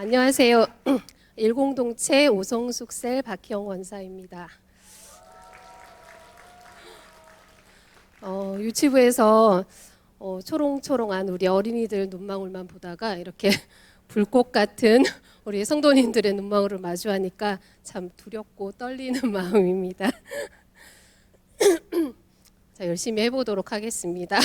안녕하세요. 일공동체 오성숙셀 박희영 원사입니다. 유치부에서 초롱초롱한 우리 어린이들 눈망울만 보다가 이렇게 불꽃 같은 우리 성도님들의 눈망울을 마주하니까 참 두렵고 떨리는 마음입니다. 자, 열심히 해보도록 하겠습니다.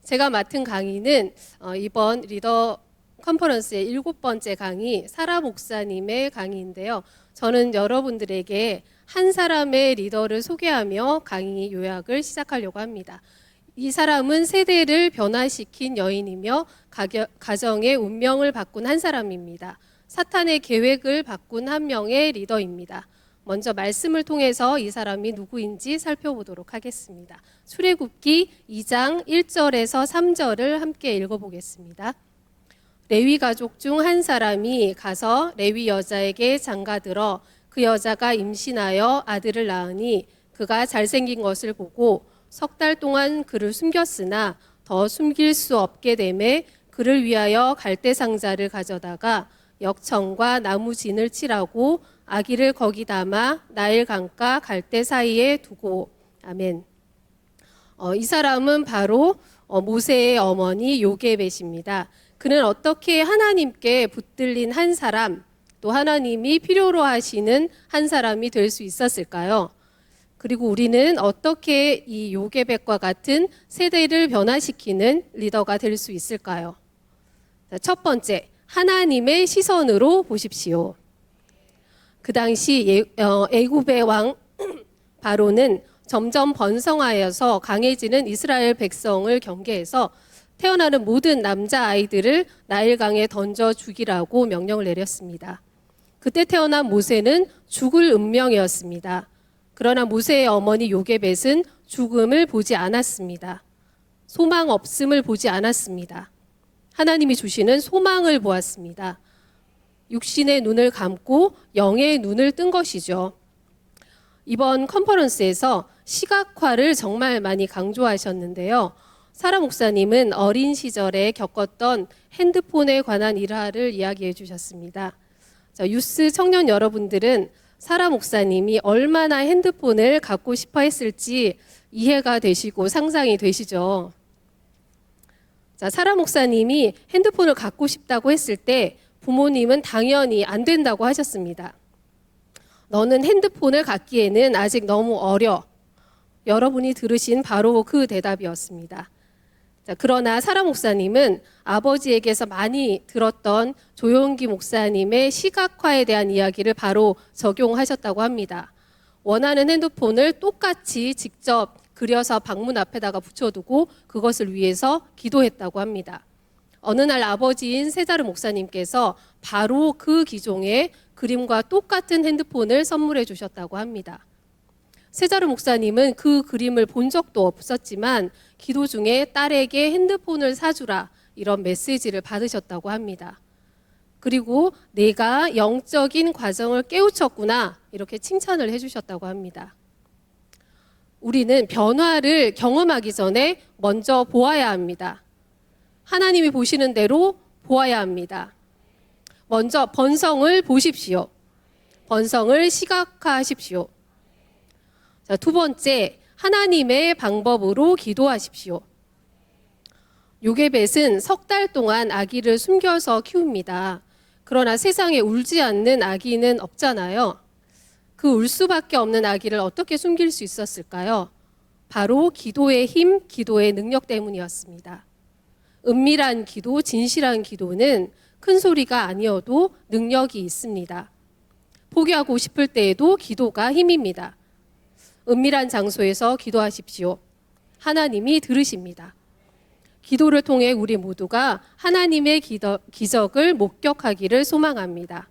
제가 맡은 강의는 이번 리더 컨퍼런스의 7번째 강의 사라 목사님의 강의인데요. 저는 여러분들에게 한 사람의 리더를 소개하며 강의 요약을 시작하려고 합니다. 이 사람은 세대를 변화시킨 여인이며 가정의 운명을 바꾼 한 사람입니다. 사탄의 계획을 바꾼 한 명의 리더입니다. 먼저 말씀을 통해서 이 사람이 누구인지 살펴보도록 하겠습니다. 출애굽기 2장 1절에서 3절을 함께 읽어보겠습니다. 레위 가족 중 한 사람이 가서 레위 여자에게 장가들어 그 여자가 임신하여 아들을 낳으니 그가 잘생긴 것을 보고 석 달 동안 그를 숨겼으나 더 숨길 수 없게 되매 그를 위하여 갈대 상자를 가져다가 역청과 나무 진을 칠하고 아기를 거기 담아 나일 강가 갈대 사이에 두고. 아멘. 이 사람은 바로 모세의 어머니 요게벳입니다. 그는 어떻게 하나님께 붙들린 한 사람, 또 하나님이 필요로 하시는 한 사람이 될 수 있었을까요? 그리고 우리는 어떻게 이 요게벳과 같은 세대를 변화시키는 리더가 될 수 있을까요? 첫 번째, 하나님의 시선으로 보십시오. 그 당시 애굽의 왕 바로는 점점 번성하여서 강해지는 이스라엘 백성을 경계해서 태어나는 모든 남자아이들을 나일강에 던져 죽이라고 명령을 내렸습니다. 그때 태어난 모세는 죽을 운명이었습니다. 그러나 모세의 어머니 요게벳은 죽음을 보지 않았습니다. 소망 없음을 보지 않았습니다. 하나님이 주시는 소망을 보았습니다. 육신의 눈을 감고 영의 눈을 뜬 것이죠. 이번 컨퍼런스에서 시각화를 정말 많이 강조하셨는데요. 사라 목사님은 어린 시절에 겪었던 핸드폰에 관한 일화를 이야기해 주셨습니다. 자, 유스 청년 여러분들은 사라 목사님이 얼마나 핸드폰을 갖고 싶어 했을지 이해가 되시고 상상이 되시죠. 자, 사라 목사님이 핸드폰을 갖고 싶다고 했을 때 부모님은 당연히 안 된다고 하셨습니다. 너는 핸드폰을 갖기에는 아직 너무 어려. 여러분이 들으신 바로 그 대답이었습니다. 자, 그러나 사라 목사님은 아버지에게서 많이 들었던 조용기 목사님의 시각화에 대한 이야기를 바로 적용하셨다고 합니다. 원하는 핸드폰을 똑같이 직접 그려서 방문 앞에다가 붙여두고 그것을 위해서 기도했다고 합니다. 어느 날 아버지인 세자르 목사님께서 바로 그 기종의 그림과 똑같은 핸드폰을 선물해 주셨다고 합니다. 세자르 목사님은 그 그림을 본 적도 없었지만 기도 중에 딸에게 핸드폰을 사주라 이런 메시지를 받으셨다고 합니다. 그리고 내가 영적인 과정을 깨우쳤구나 이렇게 칭찬을 해주셨다고 합니다. 우리는 변화를 경험하기 전에 먼저 보아야 합니다. 하나님이 보시는 대로 보아야 합니다. 먼저 번성을 보십시오. 번성을 시각화하십시오. 자, 두 번째, 하나님의 방법으로 기도하십시오. 요게벳은 석 달 동안 아기를 숨겨서 키웁니다. 그러나 세상에 울지 않는 아기는 없잖아요. 그 울 수밖에 없는 아기를 어떻게 숨길 수 있었을까요? 바로 기도의 힘, 기도의 능력 때문이었습니다. 은밀한 기도, 진실한 기도는 큰 소리가 아니어도 능력이 있습니다. 포기하고 싶을 때에도 기도가 힘입니다. 은밀한 장소에서 기도하십시오. 하나님이 들으십니다. 기도를 통해 우리 모두가 하나님의 기적을 목격하기를 소망합니다.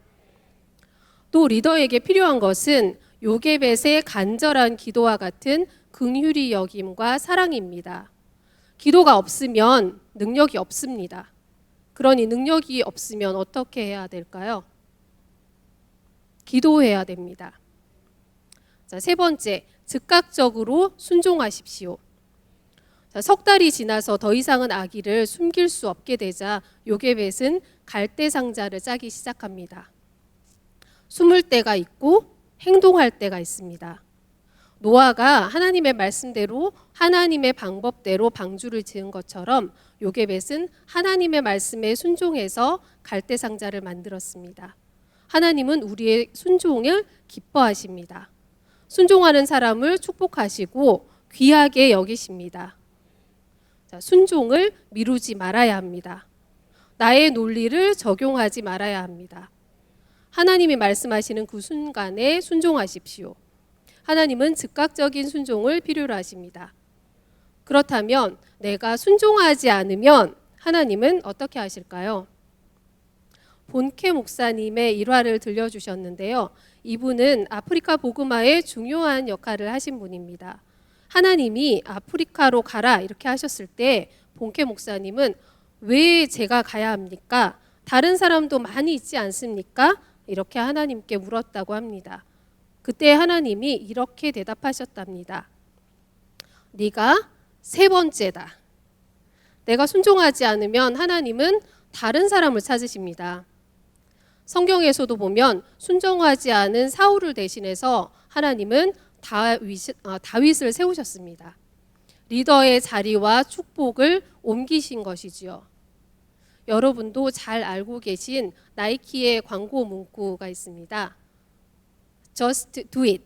또 리더에게 필요한 것은 요게벳의 간절한 기도와 같은 긍휼히 여김과 사랑입니다. 기도가 없으면 능력이 없습니다. 그러니 능력이 없으면 어떻게 해야 될까요? 기도해야 됩니다. 자, 세 번째, 즉각적으로 순종하십시오. 자, 석 달이 지나서 더 이상은 아기를 숨길 수 없게 되자 요게벳은 갈대 상자를 짜기 시작합니다. 숨을 때가 있고 행동할 때가 있습니다. 노아가 하나님의 말씀대로 하나님의 방법대로 방주를 지은 것처럼 요게벳은 하나님의 말씀에 순종해서 갈대 상자를 만들었습니다. 하나님은 우리의 순종을 기뻐하십니다. 순종하는 사람을 축복하시고 귀하게 여기십니다. 자, 순종을 미루지 말아야 합니다. 나의 논리를 적용하지 말아야 합니다. 하나님이 말씀하시는 그 순간에 순종하십시오. 하나님은 즉각적인 순종을 필요로 하십니다. 그렇다면 내가 순종하지 않으면 하나님은 어떻게 하실까요? 본케 목사님의 일화를 들려주셨는데요. 이분은 아프리카 복음화에 중요한 역할을 하신 분입니다. 하나님이 아프리카로 가라 이렇게 하셨을 때 본케 목사님은 왜 제가 가야 합니까? 다른 사람도 많이 있지 않습니까? 이렇게 하나님께 물었다고 합니다. 그때 하나님이 이렇게 대답하셨답니다. 네가 세 번째다. 내가 순종하지 않으면 하나님은 다른 사람을 찾으십니다. 성경에서도 보면 순종하지 않은 사울을 대신해서 하나님은 다윗을 세우셨습니다. 리더의 자리와 축복을 옮기신 것이지요. 여러분도 잘 알고 계신 나이키의 광고 문구가 있습니다. Just do it.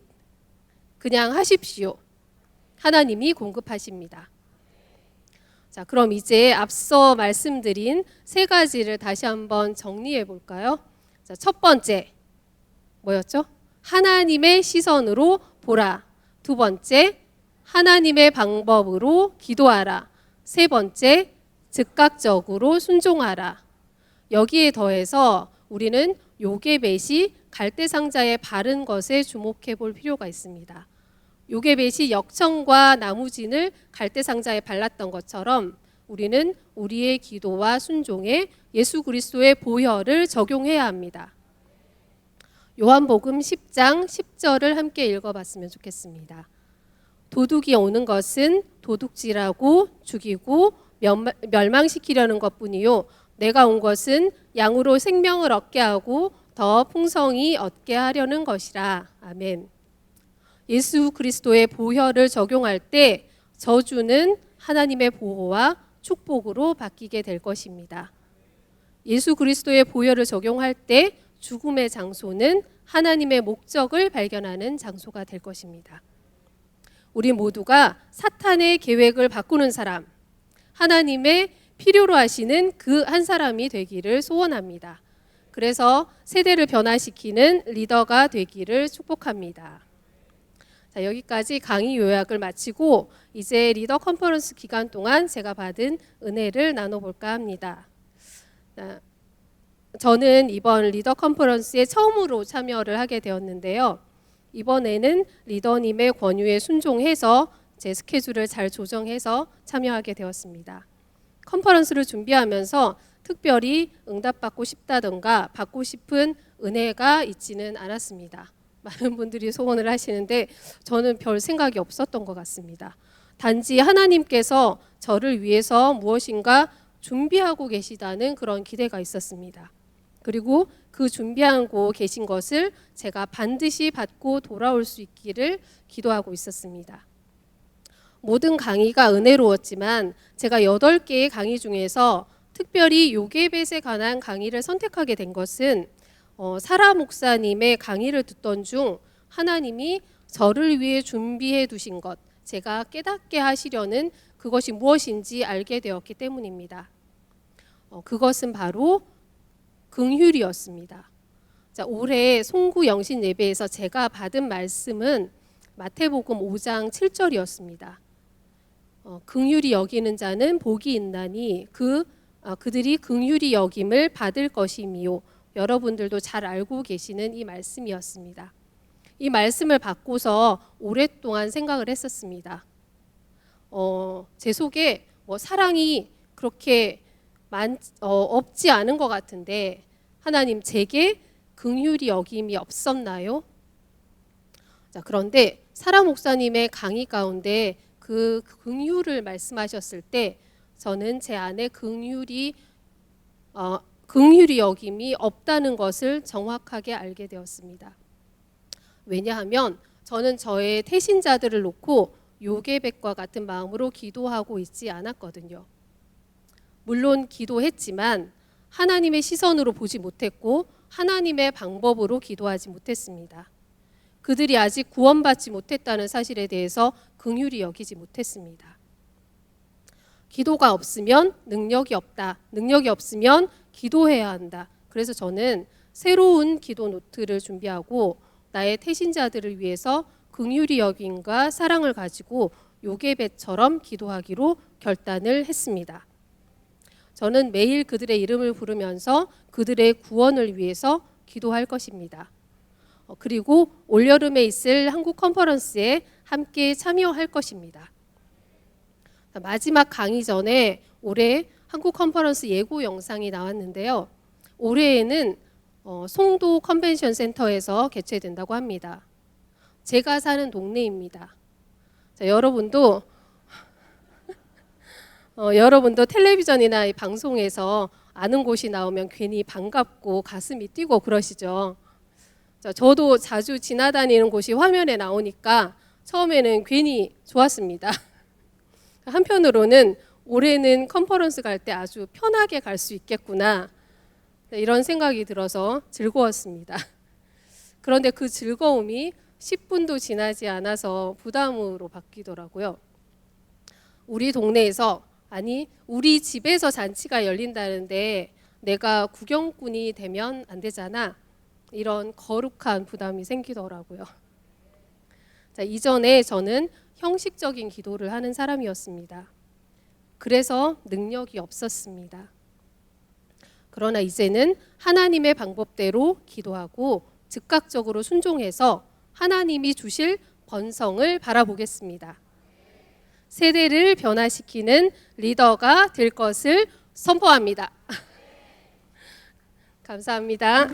그냥 하십시오. 하나님이 공급하십니다. 자, 그럼 이제 앞서 말씀드린 세 가지를 다시 한번 정리해 볼까요? 자, 첫 번째 뭐였죠? 하나님의 시선으로 보라. 두 번째, 하나님의 방법으로 기도하라. 세 번째, 즉각적으로 순종하라. 여기에 더해서 우리는 요게벳이 갈대 상자에 바른 것에 주목해 볼 필요가 있습니다. 요게벳이 역청과 나무진을 갈대 상자에 발랐던 것처럼 우리는 우리의 기도와 순종에 예수 그리스도의 보혈을 적용해야 합니다. 요한복음 10장 10절을 함께 읽어봤으면 좋겠습니다. 도둑이 오는 것은 도둑질하고 죽이고 멸망시키려는 것뿐이요 내가 온 것은 양으로 생명을 얻게 하고 더 풍성히 얻게 하려는 것이라. 아멘. 예수 그리스도의 보혈을 적용할 때 저주는 하나님의 보호와 축복으로 바뀌게 될 것입니다. 예수 그리스도의 보혈을 적용할 때 죽음의 장소는 하나님의 목적을 발견하는 장소가 될 것입니다. 우리 모두가 사탄의 계획을 바꾸는 사람, 하나님의 필요로 하시는 그 한 사람이 되기를 소원합니다. 그래서 세대를 변화시키는 리더가 되기를 축복합니다. 자, 여기까지 강의 요약을 마치고 이제 리더 컨퍼런스 기간 동안 제가 받은 은혜를 나눠볼까 합니다. 저는 이번 리더 컨퍼런스에 처음으로 참여를 하게 되었는데요. 이번에는 리더님의 권유에 순종해서 제 스케줄을 잘 조정해서 참여하게 되었습니다. 컨퍼런스를 준비하면서 특별히 응답받고 싶다던가 받고 싶은 은혜가 있지는 않았습니다. 많은 분들이 소원을 하시는데 저는 별 생각이 없었던 것 같습니다. 단지 하나님께서 저를 위해서 무엇인가 준비하고 계시다는 그런 기대가 있었습니다. 그리고 그 준비하고 계신 것을 제가 반드시 받고 돌아올 수 있기를 기도하고 있었습니다. 모든 강의가 은혜로웠지만 제가 8개의 강의 중에서 특별히 요게벳에 관한 강의를 선택하게 된 것은 사라 목사님의 강의를 듣던 중 하나님이 저를 위해 준비해 두신 것, 제가 깨닫게 하시려는 그것이 무엇인지 알게 되었기 때문입니다. 그것은 바로 긍휼이었습니다. 자, 올해 송구 영신 예배에서 제가 받은 말씀은 마태복음 5장 7절이었습니다. 긍휼히 여기는 자는 복이 있나니 그들이 긍휼히 여김을 받을 것이미요. 여러분들도 잘 알고 계시는 이 말씀이었습니다. 이 말씀을 받고서 오랫동안 생각을 했었습니다. 제 속에 사랑이 그렇게 없지 않은 것 같은데 하나님 제게 긍휼히 여김이 없었나요? 자, 그런데 사라 목사님의 강의 가운데 그 긍휼을 말씀하셨을 때 저는 제 안에 긍휼이 여김이 없다는 것을 정확하게 알게 되었습니다. 왜냐하면 저는 저의 태신자들을 놓고 요게벳과 같은 마음으로 기도하고 있지 않았거든요. 물론 기도했지만 하나님의 시선으로 보지 못했고 하나님의 방법으로 기도하지 못했습니다. 그들이 아직 구원받지 못했다는 사실에 대해서 긍휼히 여기지 못했습니다. 기도가 없으면 능력이 없다. 능력이 없으면 기도해야 한다. 그래서 저는 새로운 기도 노트를 준비하고 나의 태신자들을 위해서 긍휼히 여김과 사랑을 가지고 요게벳처럼 기도하기로 결단을 했습니다. 저는 매일 그들의 이름을 부르면서 그들의 구원을 위해서 기도할 것입니다. 그리고 올여름에 있을 한국 컨퍼런스에 함께 참여할 것입니다. 마지막 강의 전에 올해 한국 컨퍼런스 예고 영상이 나왔는데요. 올해에는 송도 컨벤션 센터에서 개최된다고 합니다. 제가 사는 동네입니다. 자, 여러분도 텔레비전이나 방송에서 아는 곳이 나오면 괜히 반갑고 가슴이 뛰고 그러시죠. 자, 저도 자주 지나다니는 곳이 화면에 나오니까 처음에는 괜히 좋았습니다. 한편으로는 올해는 컨퍼런스 갈 때 아주 편하게 갈 수 있겠구나 이런 생각이 들어서 즐거웠습니다. 그런데 그 즐거움이 10분도 지나지 않아서 부담으로 바뀌더라고요. 우리 동네에서 아니 우리 집에서 잔치가 열린다는데 내가 구경꾼이 되면 안 되잖아. 이런 거룩한 부담이 생기더라고요. 자, 이전에 저는 형식적인 기도를 하는 사람이었습니다. 그래서 능력이 없었습니다. 그러나 이제는 하나님의 방법대로 기도하고 즉각적으로 순종해서 하나님이 주실 번성을 바라보겠습니다. 세대를 변화시키는 리더가 될 것을 선포합니다. 감사합니다.